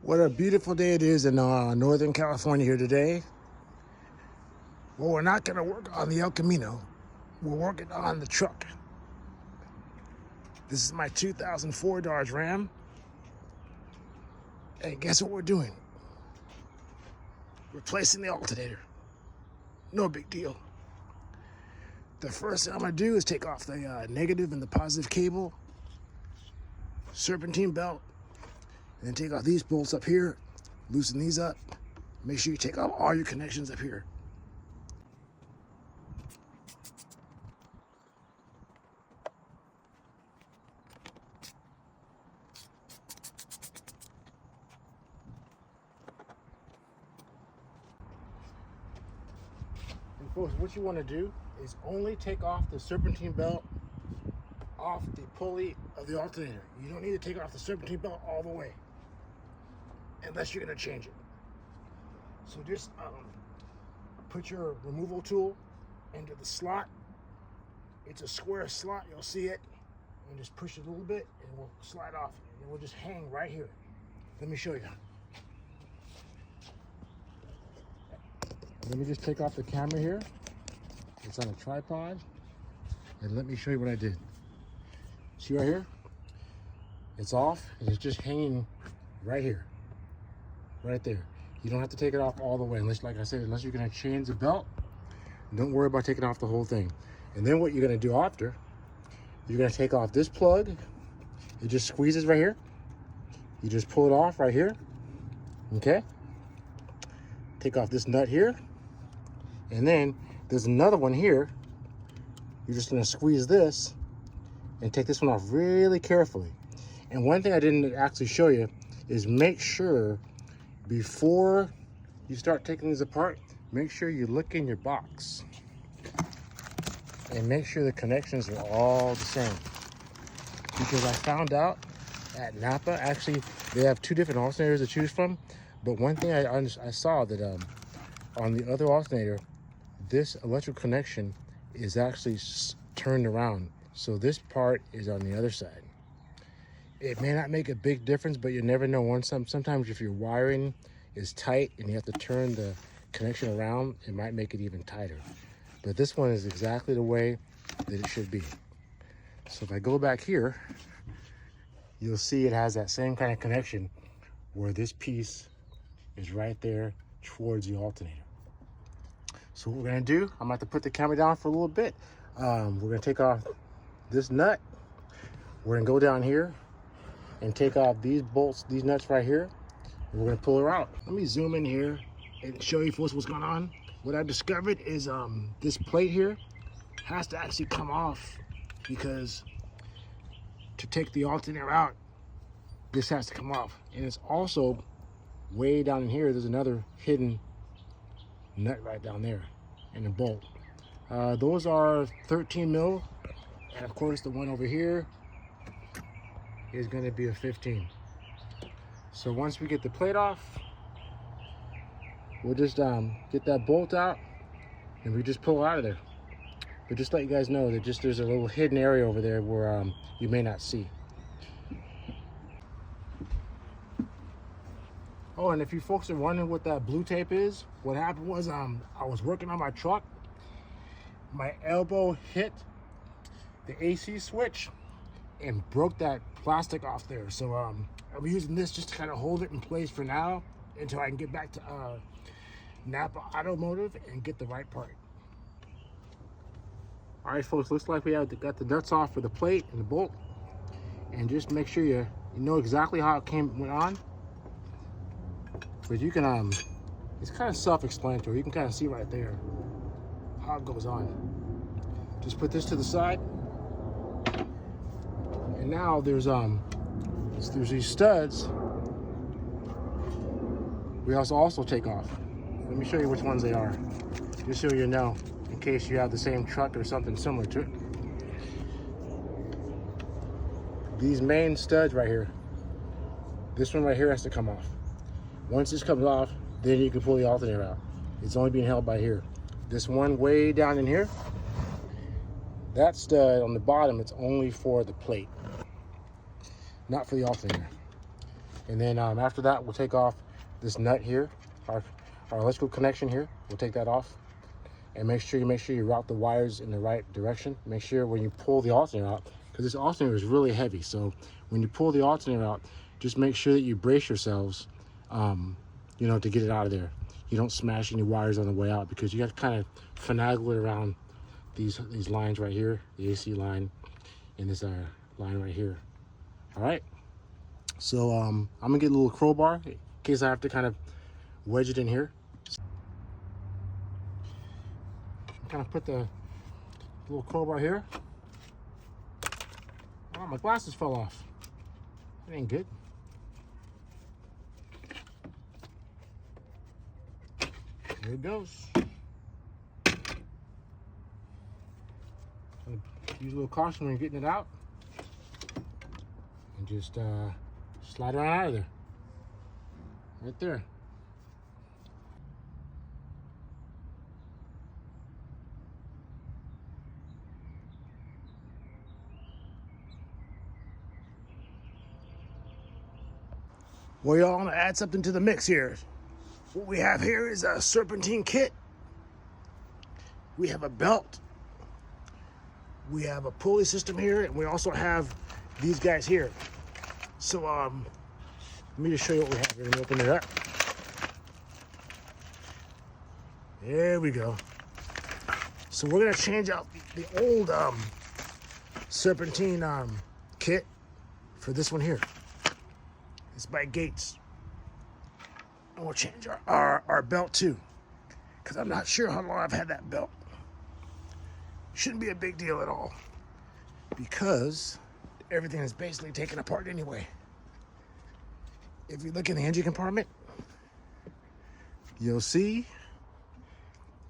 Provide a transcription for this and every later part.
What a beautiful day it is in Northern California here today. Well, we're not going to work on the El Camino. We're working on the truck. This is my 2004 Dodge Ram. And guess what we're doing? Replacing the alternator. No big deal. The first thing I'm going to do is take off the negative and the positive cable, serpentine belt, and then take off these bolts up here, loosen these up. Make sure you take off all your connections up here. And folks, what you want to do is only take off the serpentine belt off the pulley of the alternator. You don't need to take off the serpentine belt all the way unless you're going to change it. So just put your removal tool into the slot. It's a square slot, you'll see it, and just push it a little bit and it will slide off, and it will just hang right here. Let me show you. Let me just take off the camera here. It's on a tripod, and let me show you what I did. See right here? It's off, and it's just hanging right here, right there. You don't have to take it off all the way, unless, like I said, unless you're gonna change the belt. Don't worry about taking off the whole thing. And then what you're gonna do after, you're gonna take off this plug. It just squeezes right here. You just pull it off right here, okay? Take off this nut here. And then there's another one here. You're just gonna squeeze this and take this one off really carefully. And one thing I didn't actually show you is make sure before you start taking these apart, make sure you look in your box and make sure the connections are all the same. Because I found out at Napa, actually, they have two different alternators to choose from. But one thing I saw that on the other alternator, this electrical connection is actually turned around. So this part is on the other side. It may not make a big difference, but you never know. Sometimes if your wiring is tight and you have to turn the connection around, it might make it even tighter. But this one is exactly the way that it should be. So if I go back here, you'll see it has that same kind of connection where this piece is right there towards the alternator. So what we're gonna do, I'm gonna have to put the camera down for a little bit. We're gonna take off this nut. We're gonna go down here and take off these bolts, these nuts right here. And we're gonna pull her out. Let me zoom in here and show you folks what's going on. What I discovered is this plate here has to actually come off, because to take the alternator out, this has to come off. And it's also way down in here, there's another hidden nut right down there and a bolt. Those are 13 mil, and of course the one over here is going to be a 15. So once we get the plate off, we'll just get that bolt out and we just pull it out of there. But just let you guys know that there's a little hidden area over there where you may not see. Oh, and if you folks are wondering what that blue tape is, what happened was I was working on my truck. My elbow hit the AC switch and broke that plastic off there. So I'm using this just to kind of hold it in place for now until I can get back to Napa Automotive and get the right part. All right, folks, looks like we got the nuts off for the plate and the bolt. And just make sure you know exactly how it went on. But you can, it's kind of self-explanatory. You can kind of see right there how it goes on. Just put this to the side. And now there's these studs we also take off. Let me show you which ones they are, just so you know, in case you have the same truck or something similar to it. These main studs right here, this one right here has to come off. Once this comes off, then you can pull the alternator out. It's only being held by here. This one way down in here, that stud on the bottom, it's only for the plate, not for the alternator. And then after that, we'll take off this nut here, our electrical connection here. We'll take that off, and make sure you route the wires in the right direction. Make sure when you pull the alternator out, because this alternator is really heavy, so when you pull the alternator out, just make sure that you brace yourselves, you know, to get it out of there. You don't smash any wires on the way out, because you got to kind of finagle it around these lines right here, the AC line, and this line right here. All right. So I'm gonna get a little crowbar in case I have to kind of wedge it in here. Kind of put the little crowbar here. Oh, my glasses fell off. That ain't good. Here it goes. Use a little caution when you're getting it out, and just slide it right out of there. Right there. Well, y'all, I'm gonna add something to the mix here. What we have here is a serpentine kit. We have a belt. We have a pulley system here, and we also have these guys here. So let me just show you what we have here. Let me open it up. There we go. So we're gonna change out the old serpentine kit for this one here. It's by Gates. And we'll change our belt too, because I'm not sure how long I've had that belt. Shouldn't be a big deal at all, because everything is basically taken apart anyway. If you look in the engine compartment, you'll see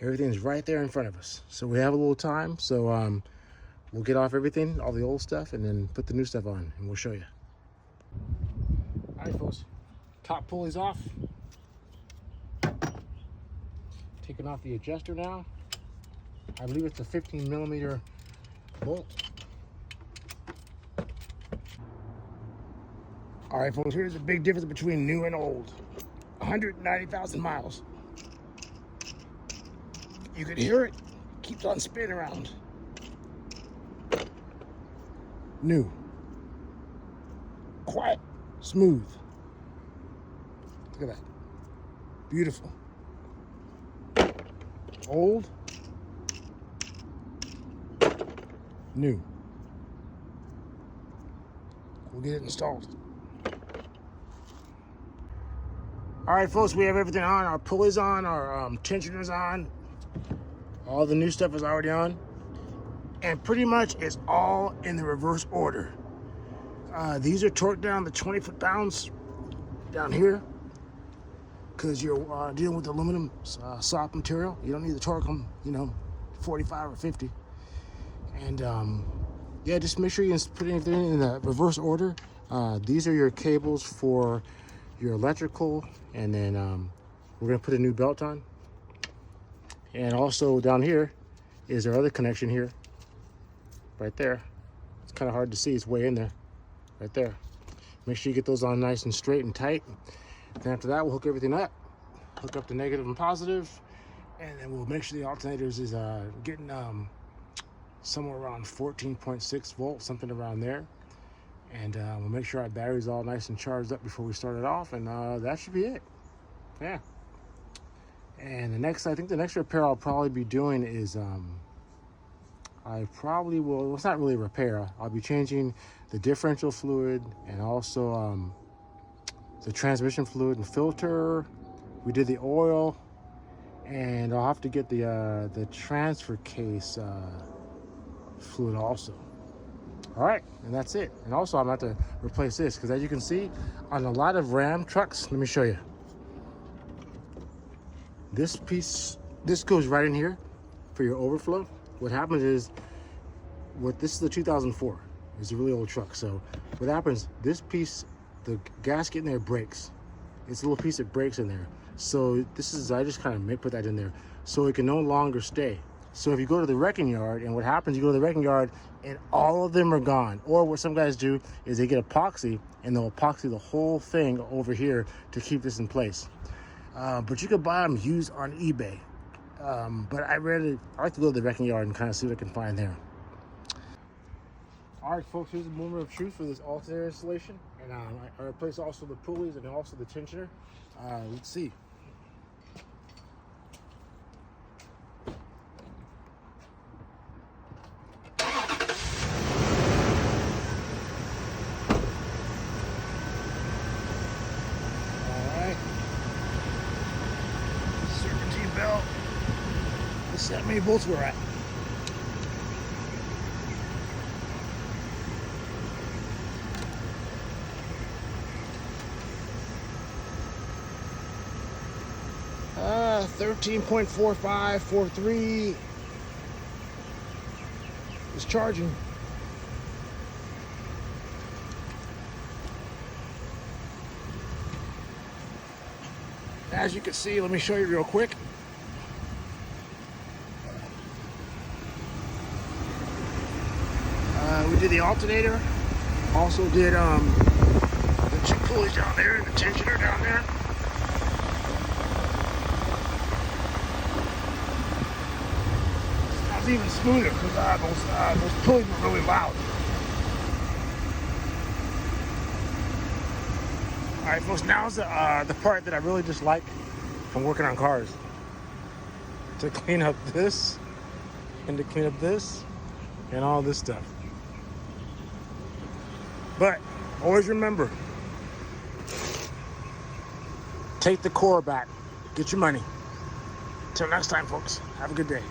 everything's right there in front of us. So we have a little time, so we'll get off everything, all the old stuff, and then put the new stuff on, and we'll show you. All right, folks, top pulley's off. Taking off the adjuster now. I believe it's a 15mm bolt. All right, folks, here's the big difference between new and old. 190,000 miles. You can hear it, keeps on spinning around. New. Quiet, smooth. Look at that. Beautiful. Old. New. We'll get it installed. All right, folks, we have everything on. Our pulley's on, our tensioner's on. All the new stuff is already on. And pretty much it's all in the reverse order. These are torqued down to 20 foot-pounds down here, because you're dealing with aluminum soft material. You don't need to torque them, 45 or 50. And yeah, just make sure you put anything in the reverse order. These are your cables for your electrical, and then we're gonna put a new belt on. And also down here is our other connection here, right there. It's kind of hard to see, it's way in there, right there. Make sure you get those on nice and straight and tight. Then after that, we'll hook everything up, hook up the negative and positive, and then we'll make sure the alternators is getting somewhere around 14.6 volts, something around there. And we'll make sure our battery's all nice and charged up before we start it off, and that should be it. Yeah. And I think the next repair I'll probably be doing is I probably will, well, it's not really a repair. I'll be changing the differential fluid, and also the transmission fluid and filter. We did the oil, and I'll have to get the transfer case fluid also. All right, and that's it. And also I'm going to have to replace this, because as you can see on a lot of Ram trucks, let me show you. This piece, this goes right in here for your overflow. What happens is, this is the 2004. It's a really old truck. So what happens, this piece, the gasket in there breaks. It's a little piece that breaks in there. So I just kind of put that in there so it can no longer stay. So if you go to the wrecking yard, and what happens, you go to the wrecking yard and all of them are gone. Or what some guys do is they get epoxy and they'll epoxy the whole thing over here to keep this in place. But you could buy them used on eBay. But I like to go to the wrecking yard and kind of see what I can find there. All right, folks, here's the moment of truth for this alternator installation. And I replaced also the pulleys and also the tensioner. Let's see. Serpentine belt. Let's see how many bolts we're at. Uh, 13.4543 is charging. As you can see, let me show you real quick. We did the alternator, also did the two pulleys down there and the tensioner down there. That was even smoother because those pulleys were really loud. All right, folks, now's the part that I really dislike from working on cars. To clean up this, and to clean up this, and all this stuff. But always remember, take the core back. Get your money. Till next time, folks. Have a good day.